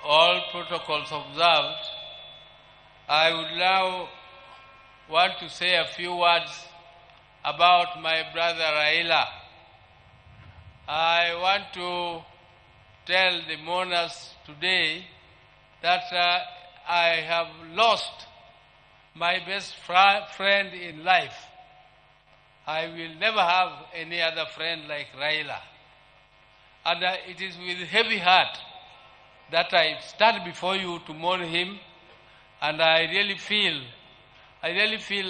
all protocols observed, I would now want to say a few words about my brother Raila. I want to tell the mourners today that I have lost my best friend in life. I will never have any other friend like Raila. And it is with heavy heart that I stand before you to mourn him, and I really feel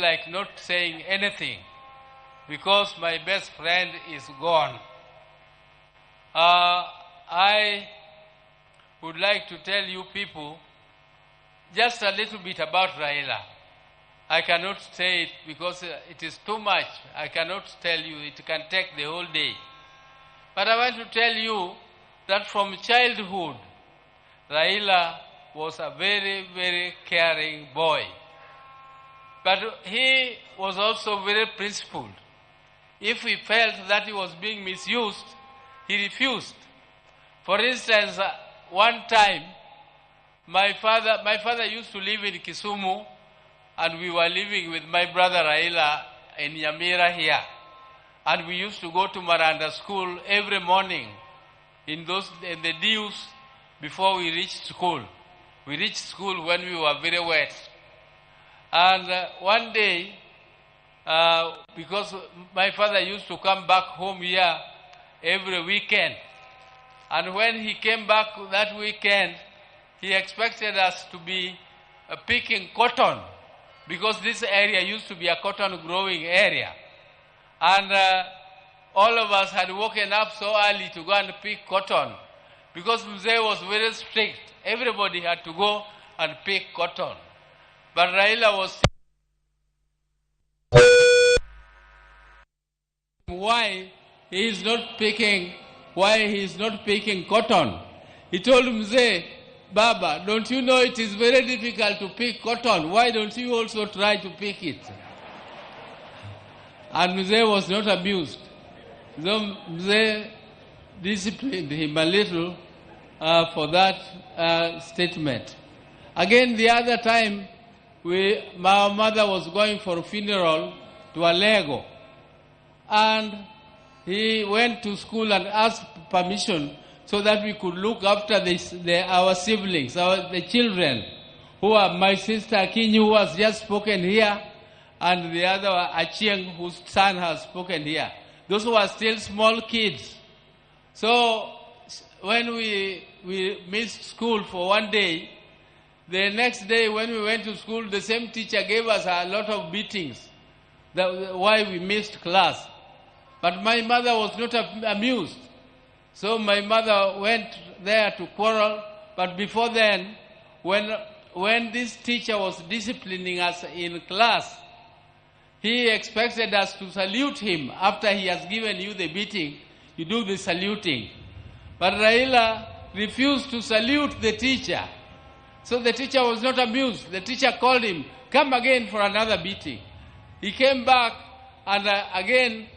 like not saying anything because my best friend is gone. I would like to tell you people just a little bit about Raila. I cannot say it because it is too much. I cannot tell you. It can take the whole day. But I want to tell you that from childhood, Raila was a very, very caring boy. But he was also very principled. If he felt that he was being misused, he refused. For instance, one time, my father used to live in Kisumu, and we were living with my brother Raila in Nyamira here. And we used to go to Maranda school every morning in the dews before we reached school. We reached school when we were very wet. And one day, because my father used to come back home here every weekend, and when he came back that weekend, he expected us to be picking cotton, because this area used to be a cotton growing area. And all of us had woken up so early to go and pick cotton, because Mzee was very strict. Everybody had to go and pick cotton. But Raila was why he is not picking cotton. He told Mzee, Baba, don't you know it is very difficult to pick cotton? Why don't you also try to pick it? And Mzee was not amused. So Mzee disciplined him a little for that statement. Again, the other time, my mother was going for a funeral to Alego, and he went to school and asked permission so that we could look after our siblings, the children, who are my sister Akinyi, who has just spoken here, and the other Achieng, whose son has spoken here. Those who are still small kids. So when we missed school for one day, the next day when we went to school, the same teacher gave us a lot of beatings, why we missed class. But my mother was not amused. So my mother went there to quarrel. But before then, when this teacher was disciplining us in class, he expected us to salute him. After he has given you the beating, you do the saluting. But Raila refused to salute the teacher. So the teacher was not amused. The teacher called him, come again for another beating. He came back, and again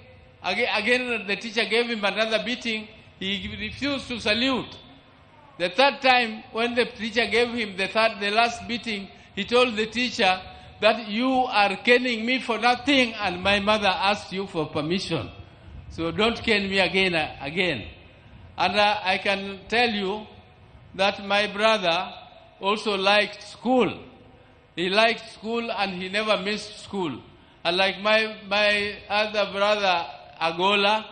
the teacher gave him another beating. He refused to salute. The third time, when the teacher gave him the last beating, he told the teacher that you are caning me for nothing, and my mother asked you for permission. So don't cane me again. And I can tell you that my brother also liked school. He liked school and he never missed school. Unlike my other brother, Agola,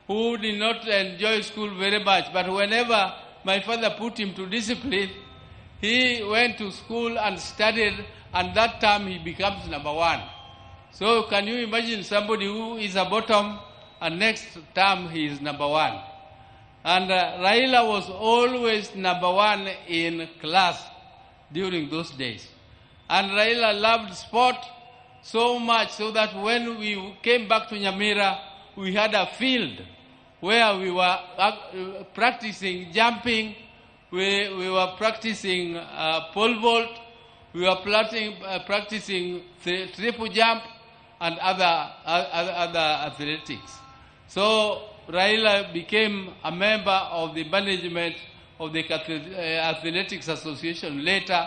who did not enjoy school very much, but whenever my father put him to discipline, he went to school and studied, and that time he becomes number one. So can you imagine somebody who is a bottom and next term he is number one? And Raila was always number one in class during those days. And Raila loved sport so much so that when we came back to Nyamira, we had a field where we were practicing jumping, we were practicing pole vault, we were practicing triple jump and other athletics. So Raila became a member of the management of the Athletics Association later,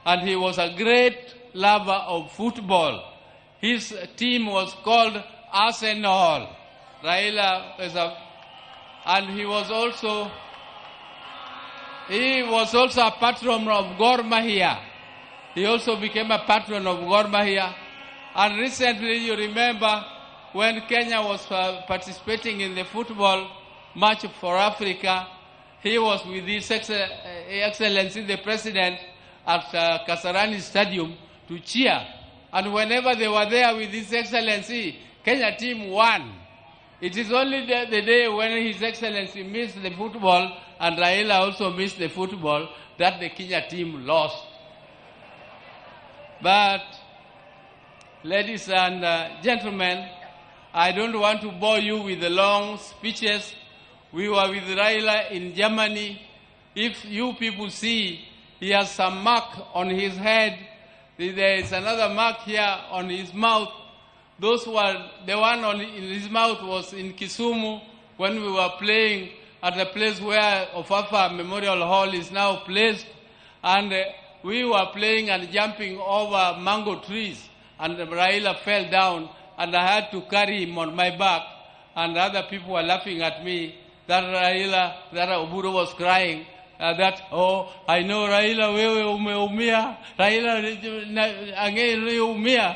and he was a great lover of football. His team was called Arsenal. Raila was and he was also a patron of Gor Mahia. He also became a patron of Gor Mahia. And recently, you remember, when Kenya was participating in the football match for Africa, he was with His Excellency the President at Kasarani Stadium to cheer. And whenever they were there with His Excellency, Kenya team won. It is only the day when His Excellency missed the football and Raila also missed the football that the Kenya team lost. But, ladies and gentlemen, I don't want to bore you with the long speeches. We were with Raila in Germany. If you people see, he has some mark on his head. There is another mark here on his mouth. Those were, the one in his mouth was in Kisumu when we were playing at the place where Ofafa Memorial Hall is now placed. And we were playing and jumping over mango trees. And Raila fell down and I had to carry him on my back. And other people were laughing at me that Oburu was crying. Oh, I know Raila, wewe umeumia. Raila, angeumia.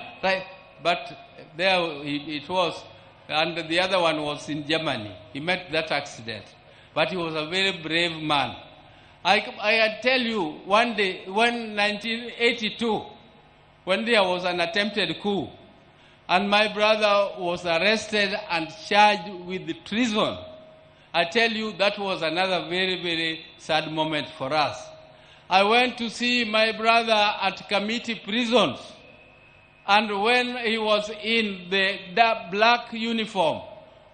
But there it was. And the other one was in Germany. He met that accident. But he was a very brave man. I tell you, one day, when 1982, when there was an attempted coup, and my brother was arrested and charged with treason, I tell you, that was another very, very sad moment for us. I went to see my brother at committee prisons, and when he was in the black uniform,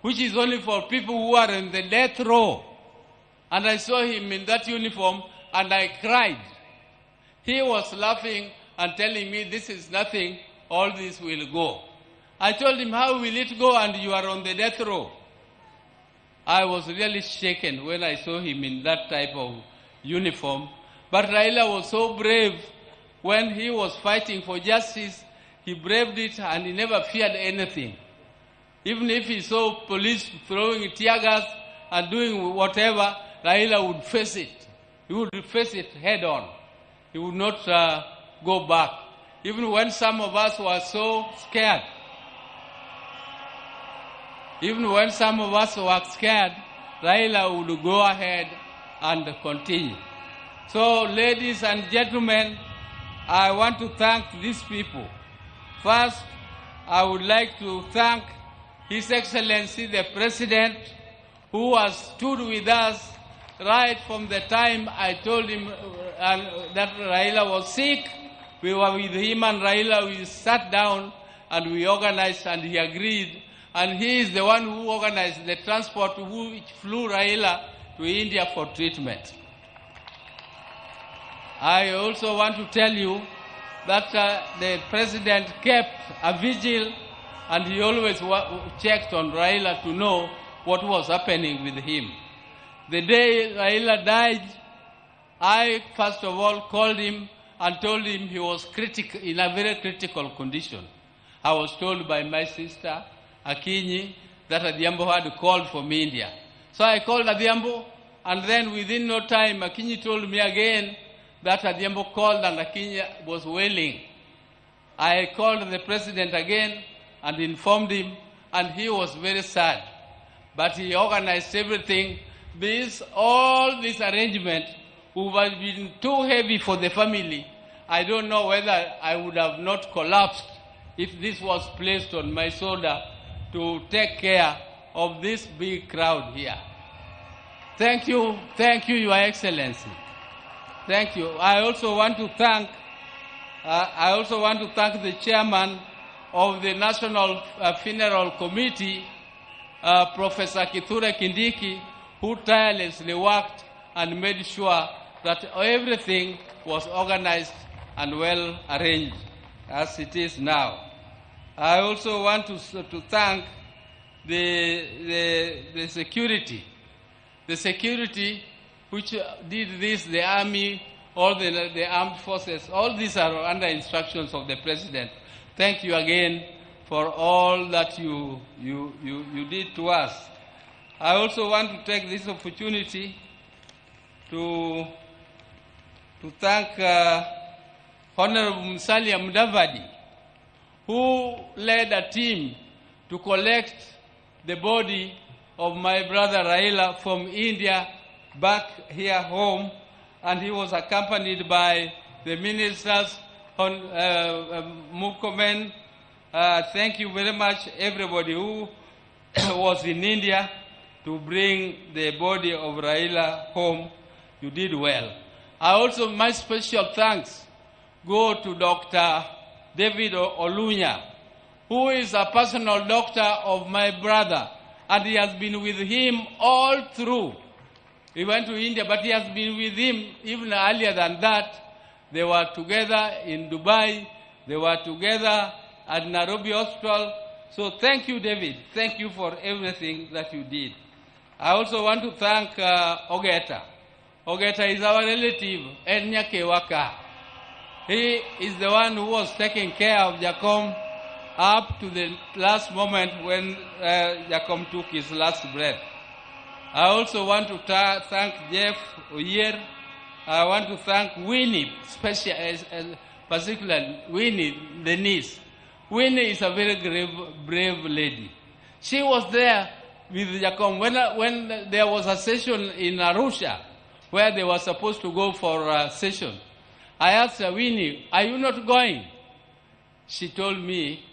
which is only for people who are in the death row, and I saw him in that uniform, and I cried. He was laughing and telling me, this is nothing, all this will go. I told him, how will it go and you are on the death row? I was really shaken when I saw him in that type of uniform. But Raila was so brave when he was fighting for justice. He braved it and he never feared anything. Even if he saw police throwing tear gas and doing whatever, Raila would face it. He would face it head on. He would not go back. Even when some of us were so scared, Raila would go ahead and continue. So, ladies and gentlemen, I want to thank these people. First, I would like to thank His Excellency the President, who has stood with us right from the time I told him that Raila was sick. We were with him and Raila, we sat down and we organized and he agreed. And he is the one who organized the transport which flew Raila to India for treatment. I also want to tell you that the President kept a vigil and he always checked on Raila to know what was happening with him. The day Raila died, I first of all called him and told him he was in a very critical condition. I was told by my sister, Akinyi, that Adhiambo had called from India. So I called Adhiambo, and then within no time, Akinyi told me again that Adhiambo called and Akinyi was wailing. I called the President again and informed him, and he was very sad. But he organized everything. All this arrangement would have been too heavy for the family. I don't know whether I would have not collapsed if this was placed on my shoulder to take care of this big crowd here. Thank you, Your Excellency. Thank you. I also want to thank the chairman of the National Funeral Committee, Professor Kithure Kindiki, who tirelessly worked and made sure that everything was organized and well arranged as it is now. I also want to thank the security. The security which did this, the army, all the armed forces, all these are under instructions of the president. Thank you again for all that you did to us. I also want to take this opportunity to thank Honorable Musalia Mudavadi, who led a team to collect the body of my brother Raila from India back here home, and he was accompanied by the ministers, Mukomen. Thank you very much, everybody who was in India to bring the body of Raila home. You did well. Also, my special thanks go to Dr. David Olunya, who is a personal doctor of my brother, and he has been with him all through. He went to India, but he has been with him even earlier than that. They were together in Dubai. They were together at Nairobi Hospital. So thank you, David. Thank you for everything that you did. I also want to thank Ogeta. Ogeta is our relative, Enyake Waka. He is the one who was taking care of Jacom up to the last moment when Jacom took his last breath. I also want to thank Jeff Oyer. I want to thank Winnie, particularly Winnie, the niece. Winnie is a very brave lady. She was there with Jacom when there was a session in Arusha where they were supposed to go for a session. I asked her, Winnie, are you not going? She told me,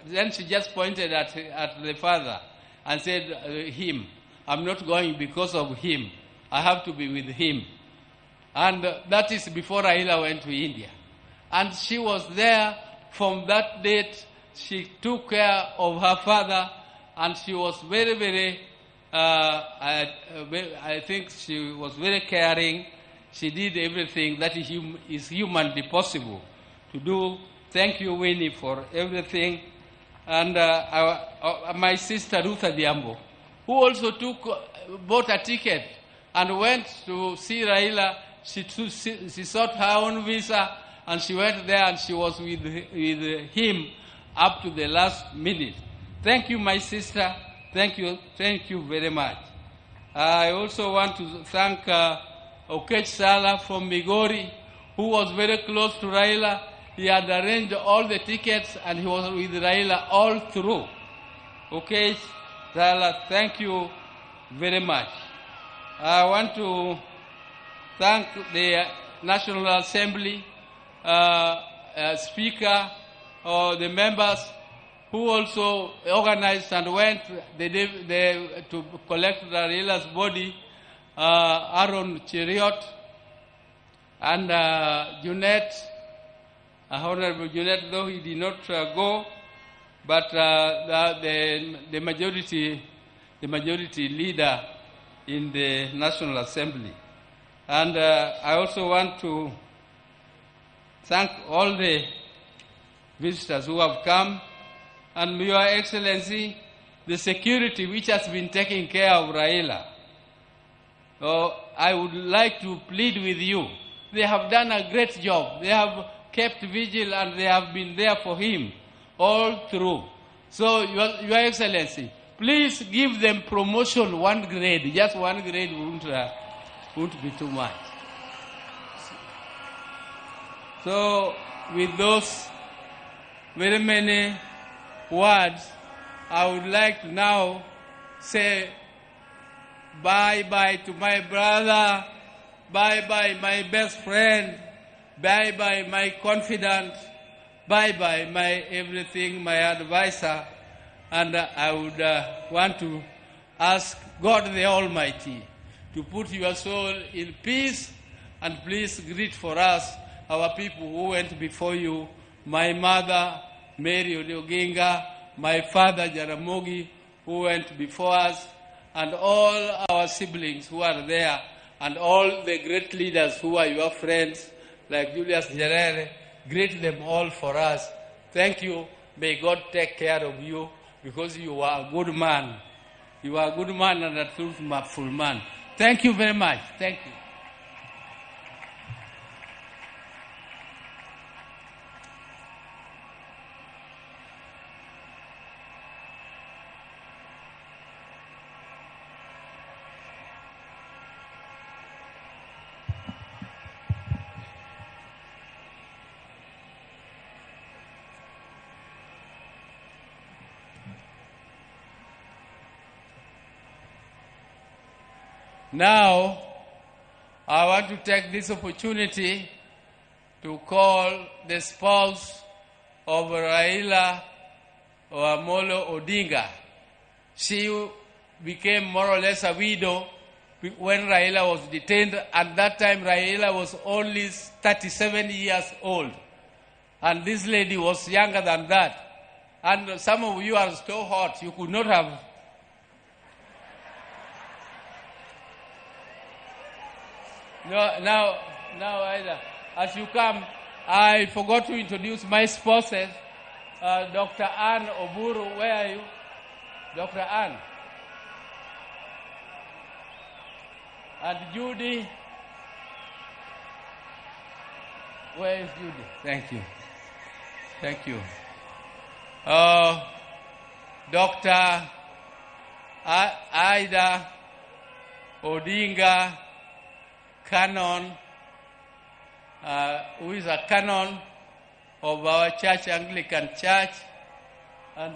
then she just pointed at the father and said, him. I'm not going because of him. I have to be with him. And that is before Raila went to India. And she was there from that date. She took care of her father, and she was very, very, I think she was very caring. She did everything that is humanly possible to do. Thank you, Winnie, for everything. And my sister, Ruth Adiambo, who also bought a ticket and went to see Raila. She sought her own visa, and she went there, and she was with him up to the last minute. Thank you, my sister. Thank you very much. I also want to thank Okech Sala from Migori, who was very close to Raila. He had arranged all the tickets, and he was with Raila all through. Okech Sala, thank you very much. I want to thank the National Assembly Speaker, the members who also organized and went to collect Raila's body, Aaron Cheriot and Junet, Honorable Junet, though he did not go, but the majority leader in the National Assembly. And I also want to thank all the visitors who have come, and Your Excellency, the security which has been taking care of Raila. I would like to plead with you. They have done a great job. They have kept vigil, and they have been there for him all through. So, Your Excellency, please give them promotion 1 grade. Just 1 grade won't be too much. So, with those very many words, I would like to now say bye-bye to my brother, bye-bye my best friend, bye-bye my confidant, bye-bye my everything, my advisor. And I would want to ask God the Almighty to put your soul in peace, and please greet for us our people who went before you, my mother, Mary Oginga, my father, Jaramogi, who went before us, and all our siblings who are there, and all the great leaders who are your friends, like Julius Nyerere. Greet them all for us. Thank you. May God take care of you, because you are a good man. You are a good man and a truthful man. Thank you very much. Thank you. Now, I want to take this opportunity to call the spouse of Raila Amolo Odinga. She became more or less a widow when Raila was detained. At that time, Raila was only 37 years old. And this lady was younger than that. And some of you are so hot, you could not have. No, now, Aida, as you come, I forgot to introduce my spouses. Dr. Ann Oburu, where are you? Dr. Ann. And Judy. Where is Judy? Thank you. Thank you. Dr. Ida Odinga, canon, who is a canon of our church, Anglican Church,